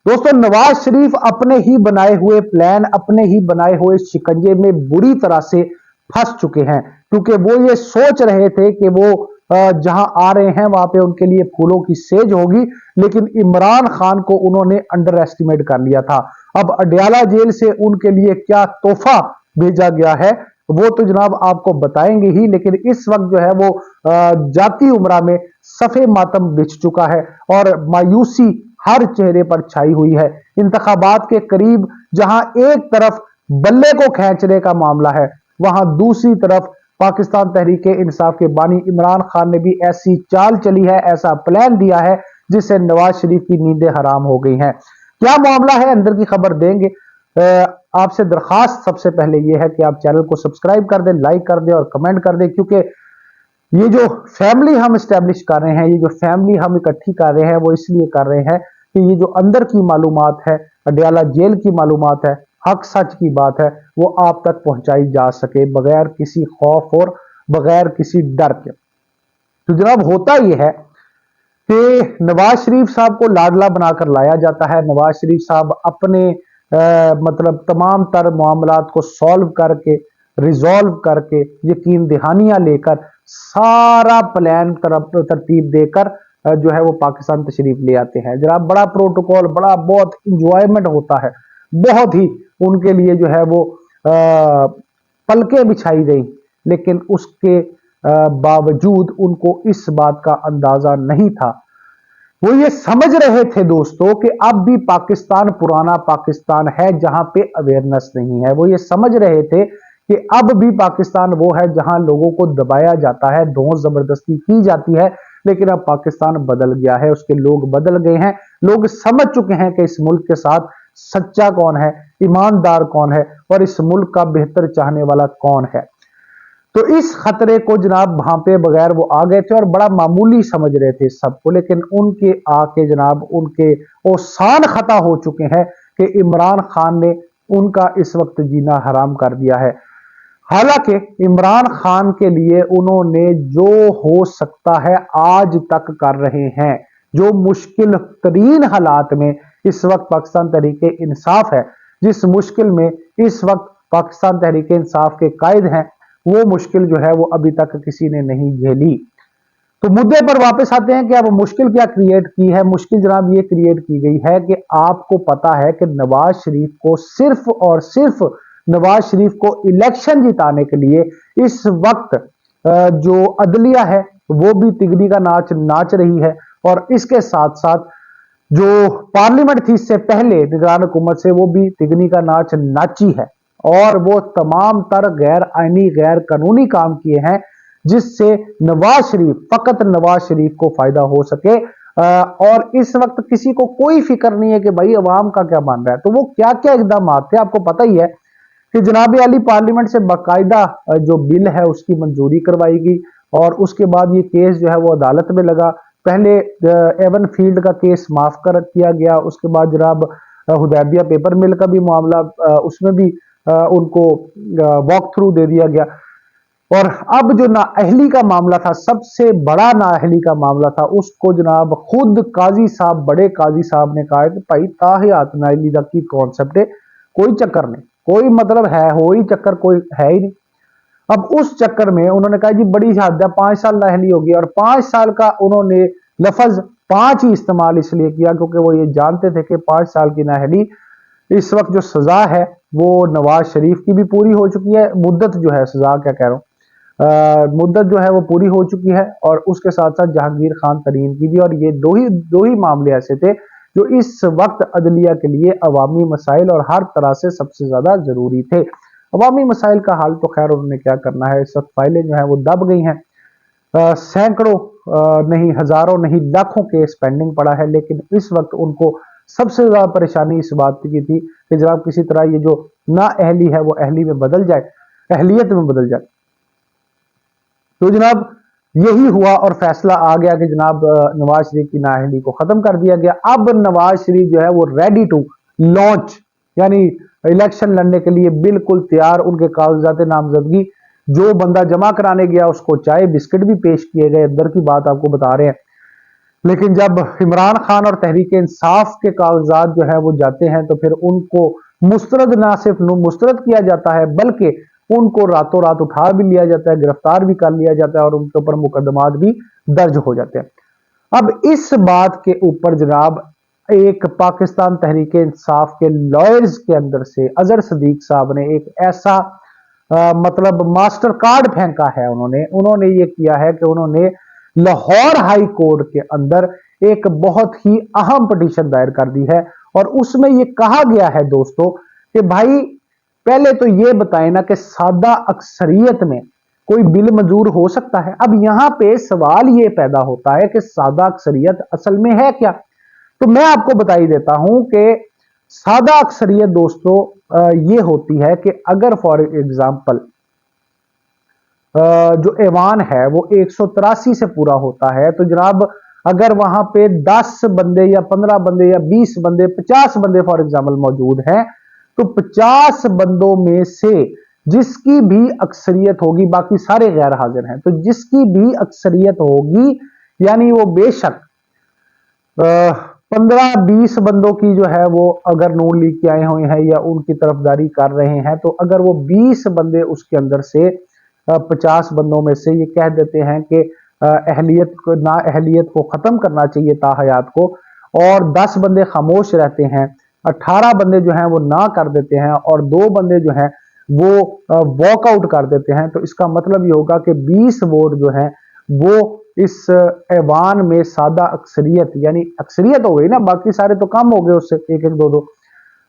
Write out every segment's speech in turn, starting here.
दोस्तों, नवाज शरीफ अपने ही बनाए हुए प्लान, अपने ही बनाए हुए शिकंजे में बुरी तरह से फंस चुके हैं, क्योंकि वो ये सोच रहे थे कि वो जहां आ रहे हैं वहां पे उनके लिए फूलों की सेज होगी, लेकिन इमरान खान को उन्होंने अंडर एस्टिमेट कर लिया था। अब अडयाला जेल से उनके लिए क्या तोहफा भेजा गया है वो तो जनाब आपको बताएंगे ही, लेकिन इस वक्त जो है वो जाती उमरा में सफे मातम बिछ चुका है और मायूसी हर चेहरे पर छाई हुई है। इंतखाबात के करीब जहां एक तरफ बल्ले को खींचने का मामला है, वहां दूसरी तरफ पाकिस्तान तहरीक इंसाफ के बानी इमरान खान ने भी ऐसी चाल चली है, ऐसा प्लान दिया है जिससे नवाज शरीफ की नींदें हराम हो गई हैं। क्या मामला है, अंदर की खबर देंगे। आपसे दरखास्त सबसे पहले यह है कि आप चैनल को सब्सक्राइब कर दें, लाइक कर दें और कमेंट कर दें, क्योंकि ये जो फैमिली हम स्टैब्लिश कर रहे हैं, ये जो फैमिली हम इकट्ठी कर रहे हैं, वो इसलिए कर रहे हैं कि ये जो अंदर की मालूमात है, अडयाला जेल की मालूमात है, हक सच की बात है, वो आप तक पहुंचाई जा सके बगैर किसी खौफ और बगैर किसी डर के। तो जनाब होता यह है कि नवाज शरीफ साहब को लाडला बनाकर लाया जाता है। नवाज शरीफ साहब अपने मतलब तमाम तर मामलात को सॉल्व करके, रिजॉल्व करके, यकीन दहानियां लेकर, सारा प्लान तरतीब देकर जो है वो पाकिस्तान तशरीफ ले आते हैं। जनाब बड़ा प्रोटोकॉल, बड़ा बहुत इंजॉयमेंट होता है, बहुत ही उनके लिए जो है वो पलकें बिछाई गई, लेकिन उसके बावजूद उनको इस बात का अंदाजा नहीं था। वो ये समझ रहे थे दोस्तों कि अब भी पाकिस्तान पुराना पाकिस्तान है जहां पे अवेयरनेस नहीं है। वो ये समझ रहे थे कि अब भी पाकिस्तान वो है जहां लोगों को दबाया जाता है, धौंस जबरदस्ती की जाती है, लेकिन अब पाकिस्तान बदल गया है, उसके लोग बदल गए हैं। लोग समझ चुके हैं कि इस मुल्क के साथ सच्चा कौन है, ईमानदार कौन है और इस मुल्क का बेहतर चाहने वाला कौन है। तो इस खतरे को जनाब भांपे बगैर वो आ गए थे और बड़ा मामूली समझ रहे थे सबको, लेकिन उनके आके जनाब उनके ओसान खता हो चुके हैं कि इमरान खान ने उनका इस वक्त जीना हराम कर दिया है। हालांकि इमरान खान के लिए उन्होंने जो हो सकता है आज तक कर रहे हैं। जो मुश्किल तरीन हालात में इस वक्त पाकिस्तान तहरीक इंसाफ है, जिस मुश्किल में इस वक्त पाकिस्तान तहरीक इंसाफ के कायद हैं, वो मुश्किल जो है वो अभी तक किसी ने नहीं झेली। तो मुद्दे पर वापस आते हैं कि अब मुश्किल क्या क्रिएट की है। मुश्किल जनाब ये क्रिएट की गई है कि आपको पता है कि नवाज शरीफ को सिर्फ और सिर्फ नवाज शरीफ को इलेक्शन जिताने के लिए इस वक्त जो अदलिया है वो भी तिगनी का नाच नाच रही है, और इसके साथ साथ जो पार्लियामेंट थी इससे पहले निगरान हुकूमत से, वो भी तिगनी का नाच नाची है और वो तमाम तर गैर आईनी गैर कानूनी काम किए हैं जिससे नवाज शरीफ, फकत नवाज शरीफ को फायदा हो सके। और इस वक्त किसी को कोई फिक्र नहीं है कि भाई अवाम का क्या मान रहा है। तो वो क्या क्या इकदाम थे आपको पता ही है कि जनाब अली पार्लियामेंट से बाकायदा जो बिल है उसकी मंजूरी करवाई गई और उसके बाद ये केस जो है वो अदालत में लगा। पहले एवन फील्ड का केस माफ कर किया गया, उसके बाद जनाब हुदैबिया पेपर मिल का भी मामला, उसमें भी उनको वॉक थ्रू दे दिया गया। और अब जो नाअहली का मामला था, सबसे बड़ा नाअहली का मामला था, उसको जनाब खुद काजी साहब, बड़े काजी साहब ने कहा कि भाई ताहियात नाअहली की कॉन्सेप्ट है, कोई चक्कर नहीं, कोई मतलब है हो ही चक्कर कोई है ही नहीं। अब उस चक्कर में उन्होंने कहा जी बड़ी हद है, 5 साल नाअहली होगी, और 5 साल का उन्होंने लफज 5 ही इस्तेमाल इसलिए किया क्योंकि वो ये जानते थे कि 5 साल की नाअहली, इस वक्त जो सजा है वो नवाज शरीफ की भी पूरी हो चुकी है, मुद्दत जो है, सजा क्या कह रहा हूं, मुद्दत जो है वो पूरी हो चुकी है, और उसके साथ साथ जहांगीर खान तरीन की भी। और ये दो ही मामले ऐसे थे जो इस वक्त अदलिया के लिए अवामी मसाइल और हर तरह से सबसे ज्यादा जरूरी थे। अवामी मसाइल का हाल तो खैर उन्होंने क्या करना है, इस वक्त फाइलें जो है वो दब गई हैं, सैकड़ों नहीं हजारों नहीं लाखों केस पेंडिंग पड़ा है। लेकिन इस वक्त उनको सबसे ज्यादा परेशानी इस बात की थी कि जनाब किसी तरह ये जो नाअहली है वो अहली में बदल जाए, अहलियत में बदल जाए। तो जनाब यही हुआ और फैसला आ गया कि जनाब नवाज शरीफ की नाअहली को खत्म कर दिया गया। अब नवाज शरीफ जो है वो रेडी टू लॉन्च, यानी इलेक्शन लड़ने के लिए बिल्कुल तैयार। उनके कागजात नामजदगी जो बंदा जमा कराने गया उसको चाय बिस्किट भी पेश किए गए, अंदर की बात आपको बता रहे हैं। लेकिन जब इमरान खान और तहरीक इंसाफ के कागजात जो है वो जाते हैं तो फिर उनको मुस्तरद ना सिर्फ मुस्तरद किया जाता है बल्कि उनको रातों रात उठा भी लिया जाता है, गिरफ्तार भी कर लिया जाता है और उनके ऊपर मुकदमात भी दर्ज हो जाते हैं। अब इस बात के ऊपर जनाब एक पाकिस्तान तहरीक इंसाफ के लॉयर्स के अंदर से अजहर सदीक साहब ने एक ऐसा मतलब मास्टर कार्ड फेंका है। उन्होंने ये किया है कि उन्होंने लाहौर हाई कोर्ट के अंदर एक बहुत ही अहम पिटीशन दायर कर दी है और उसमें यह कहा गया है दोस्तों कि भाई पहले तो यह बताएं ना कि सादा अक्सरियत में कोई बिल मंजूर हो सकता है। अब यहां पे सवाल यह पैदा होता है कि सादा अक्सरियत असल में है क्या। तो मैं आपको बता ही देता हूं कि सादा अक्सरियत दोस्तों ये होती है कि अगर फॉर एग्जाम्पल जो ऐवान है वो 183 से पूरा होता है तो जनाब अगर वहां पे 10 बंदे या 15 बंदे या 20 बंदे 50 बंदे फॉर एग्जाम्पल मौजूद हैं तो 50 बंदों में से जिसकी भी अक्सरियत होगी, बाकी सारे गैर हाजिर हैं, तो जिसकी भी अक्सरियत होगी यानी वो बेशक 15-20 बंदों की जो है वो अगर नून लीग के आए हुए हैं या उनकी तरफदारी कर रहे हैं तो अगर वो 20 बंदे उसके अंदर से 50 बंदों में से ये कह देते हैं कि अहलियत को ना अहलियत को खत्म करना चाहिए ताहयात को और 10 बंदे खामोश रहते हैं, 18 बंदे जो हैं वो ना कर देते हैं और 2 बंदे जो हैं वो वॉकआउट कर देते हैं, तो इसका मतलब ये होगा कि 20 वोट जो हैं वो इस ऐवान में सादा अक्सरियत यानी अक्सरियत हो गई ना, बाकी सारे तो कम हो गए उससे एक एक दो दो।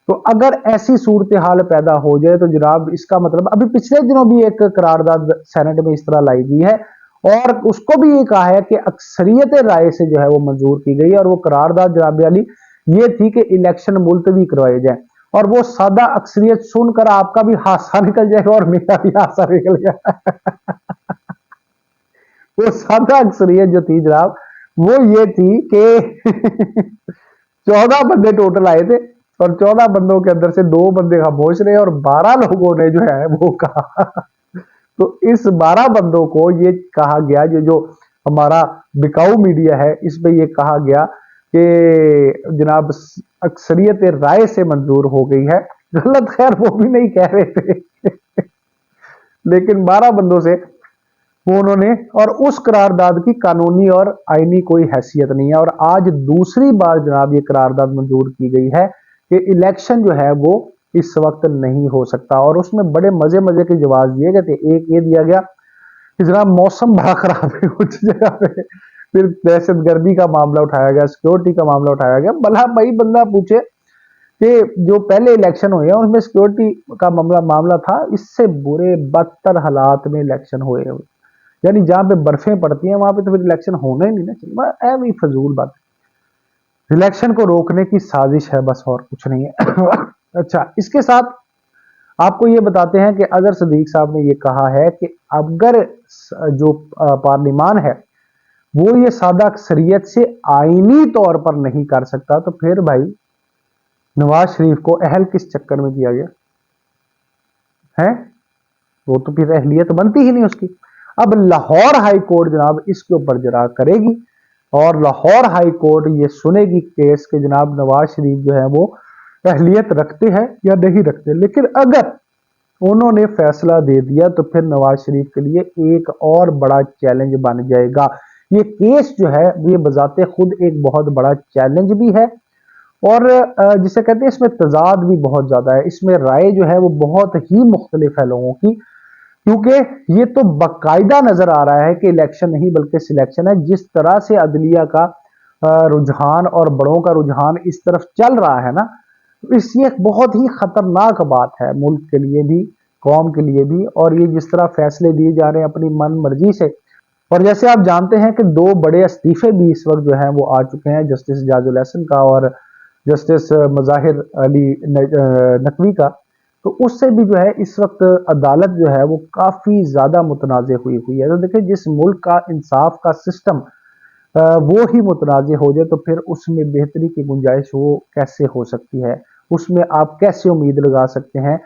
तो अगर ऐसी सूरत हाल पैदा हो जाए तो जनाब इसका मतलब अभी पिछले दिनों भी एक करारदाद सेनेट में इस तरह लाई गई है और उसको भी ये कहा है कि अक्सरियत राय से जो है वो मंजूर की गई है और वो करारदाद जनाब अली ये थी कि इलेक्शन मुलतवी करवाए जाए और वो सादा अक्सरियत सुनकर आपका भी हादसा निकल जाएगा और मेरा भी हादसा निकल गया। वो सादा अक्सरियत जो थी जनाब वो ये थी कि 14 बंदे टोटल आए थे और 14 बंदों के अंदर से 2 बंदे खामोश रहे और 12 लोगों ने जो है वो कहा। तो इस 12 बंदों को ये कहा गया जो हमारा बिकाऊ मीडिया है इस पे ये कहा गया कि जनाब अक्सरियत राय से मंजूर हो गई है। गलत खैर वो भी नहीं कह रहे थे लेकिन 12 बंदों से वो उन्होंने और उस करारदाद की कानूनी और आईनी कोई हैसियत नहीं है और आज दूसरी बार जनाब ये करारदाद मंजूर की गई है कि इलेक्शन जो है वो इस वक्त नहीं हो सकता और उसमें बड़े मजे मजे के जवाब दिए गए थे। एक ये दिया गया कि जनाब मौसम बड़ा खराब है कुछ जगह पे, फिर दहशत गर्दी का मामला उठाया गया, सिक्योरिटी का मामला उठाया गया। भला भाई बंदा पूछे कि जो पहले इलेक्शन हुए हैं उसमें सिक्योरिटी का मामला था, इससे बुरे बदतर हालात में इलेक्शन हुए हैं यानी जहां पे बर्फें पड़ती हैं वहां पे तो फिर इलेक्शन होना ही नहीं ना चाहिए। ऐवी फजूल बात, इलेक्शन को रोकने की साजिश है बस और कुछ नहीं है। अच्छा, इसके साथ आपको ये बताते हैं कि अजहर सदीक साहब ने ये कहा है कि अगर जो पार्लिमान है वो ये सादा अक्सरियत से आईनी तौर पर नहीं कर सकता तो फिर भाई नवाज शरीफ को अहल किस चक्कर में किया गया है, वो तो फिर अहलियत बनती ही नहीं उसकी। अब लाहौर हाई कोर्ट जनाब इसके ऊपर जरा करेगी और लाहौर हाई कोर्ट ये सुनेगी केस के जनाब नवाज शरीफ जो है वो अहलियत रखते हैं या नहीं रखते। लेकिन अगर उन्होंने फैसला दे दिया तो फिर नवाज शरीफ के लिए एक और बड़ा चैलेंज बन जाएगा। ये केस जो है ये बजाते खुद एक बहुत बड़ा चैलेंज भी है और जिसे कहते हैं इसमें तजाद भी बहुत ज्यादा है, इसमें राय जो है वो बहुत ही मुख्तलिफ है लोगों की, क्योंकि ये तो बाकायदा नजर आ रहा है कि इलेक्शन नहीं बल्कि सिलेक्शन है। जिस तरह से अदलिया का रुझान और बड़ों का रुझान इस तरफ चल रहा है ना, तो इससे एक बहुत ही खतरनाक बात है मुल्क के लिए भी कौम के लिए भी। और ये जिस तरह फैसले दिए जा रहे हैं अपनी मन मर्जी से, और जैसे आप जानते हैं कि 2 बड़े इस्तीफे भी इस वक्त जो है वो आ चुके हैं, जस्टिस जाजुल हसन का और जस्टिस मुजाहिर अली नकवी का, तो उससे भी जो है इस वक्त अदालत जो है वो काफी ज्यादा मुतनाज़ हुई है। तो देखिए जिस मुल्क का इंसाफ का सिस्टम वो ही मुतनाज़ हो जाए तो फिर उसमें बेहतरी की गुंजाइश वो कैसे हो सकती है, उसमें आप कैसे उम्मीद लगा सकते हैं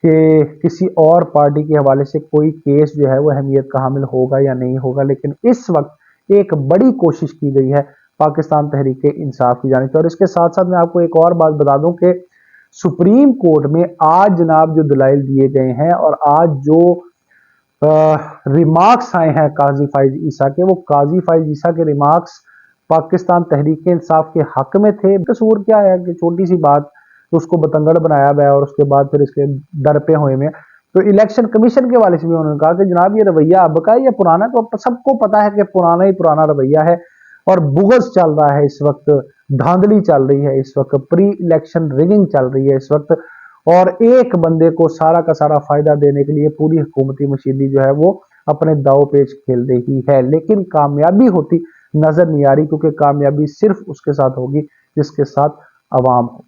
कि किसी और पार्टी के हवाले से कोई केस जो है वो अहमियत का हामिल होगा या नहीं होगा। लेकिन इस वक्त एक बड़ी कोशिश की गई है पाकिस्तान तहरीक इंसाफ की जानिब से। और इसके साथ साथ मैं आपको एक और बात बता दूं कि सुप्रीम कोर्ट में आज जनाब जो दलाइल दिए गए हैं और आज जो रिमार्क्स आए हैं काजी फाइज ईसा के, वो काजी फाइज ईसा के रिमार्क्स पाकिस्तान तहरीक इंसाफ के हक में थे। कसूर क्या है कि छोटी सी बात तो उसको बतंगड़ बनाया गया और उसके बाद फिर इसके दर पे हुए में। तो इलेक्शन कमीशन के वाले से भी उन्होंने कहा कि जनाब ये रवैया अब का या पुराना, तो सबको पता है कि पुराना ही पुराना रवैया है और बुगस चल रहा है इस वक्त, धांधली चल रही है इस वक्त, प्री इलेक्शन रिगिंग चल रही है इस वक्त, और एक बंदे को सारा का सारा फायदा देने के लिए पूरी हुकूमती मशीनरी जो है वो अपने दाव पेच खेल रही है। लेकिन कामयाबी होती नजर नहीं आ रही, क्योंकि कामयाबी सिर्फ उसके साथ होगी जिसके साथ अवाम हो।